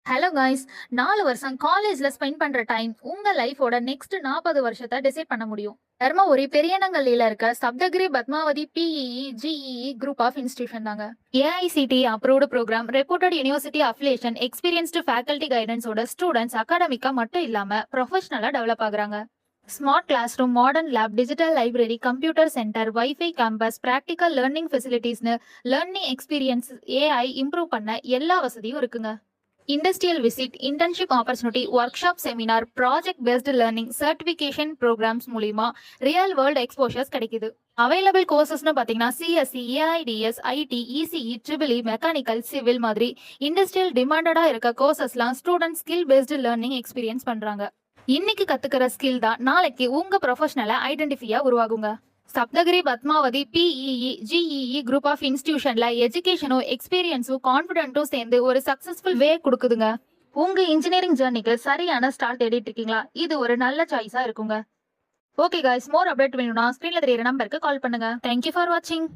Hello guys. 4 வருஷம் காலேஜ்ல spend பண்ற டைம் உங்க லைஃபோட நெக்ஸ்ட் 40 வருஷத்தை டிசைட் பண்ண முடியும். தர்மபுரி பெரியநங்கல்லில இருக்க சப்தகிரி பத்மாவதி பிஇஇ ஜிஇஇ குரூப் ஆஃப் இன்ஸ்டிடியூஷன் தாங்க. AICTE approved program, reputed university affiliation, experienced faculty கைடன்ஸோட ஸ்டூடெண்ட்ஸ் அகாடமிக்கா மட்டும் இல்லாம ப்ரொஃபஷனலா டெவலப் ஆகுறாங்க. Smart class room, modern lab, digital library, computer centre, WiFi campus, practical learning ஃபெசிலிட்டிஸ்னு லேர்னிங் எக்ஸ்பீரியன்ஸ் ஏஐ இம்ப்ரூவ் பண்ண எல்லா வசதியும் இருக்குங்க. Industrial visit, internship opportunity, workshop, seminar, project based learning, certification programs மூலிமா ரியல் வேர்ல்டு எக்ஸ்போஷர்ஸ் கிடைக்குது. Available கோர்சஸ்னு பார்த்தீங்கன்னா CSC, AIDS, IT, ECE, triple E, mechanical, civil மாதிரி இண்டஸ்ட்ரியல் டிமாண்டடாக இருக்க கோர்சஸ்லாம் student skill based learning experience பண்ணுறாங்க. இன்னைக்கு கத்துக்கிற ஸ்கில் தான் நாளைக்கு உங்க ப்ரொஃபஷனலை ஐடென்டிஃபையா உருவாகுங்க. சப்தகிரி பத்மாவதி பிஇஇ ஜிஇஇ குரூப் ஆஃப் இன்ஸ்டிடியூஷன்ல எஜுகேஷனும் எக்ஸ்பீரியன்ஸும் கான்ஃபிடென்ட்டும் சேர்ந்து ஒரு சக்சஸ்ஃபுல் வே கொடுக்குதுங்க. உங்க இன்ஜினியரிங் ஜர்னிக்கு சரியான ஸ்டார்ட் தேடிட்டு இருக்கீங்களா? இது ஒரு நல்ல சாய்ஸா இருக்குங்க. ஓகே காய்ஸ், மோர் அப்டேட் வேணும்னா ஸ்கிரீன்ல தெரியுற நம்பருக்கு கால் பண்ணுங்க. தேங்க்யூ ஃபார் வாட்சிங்.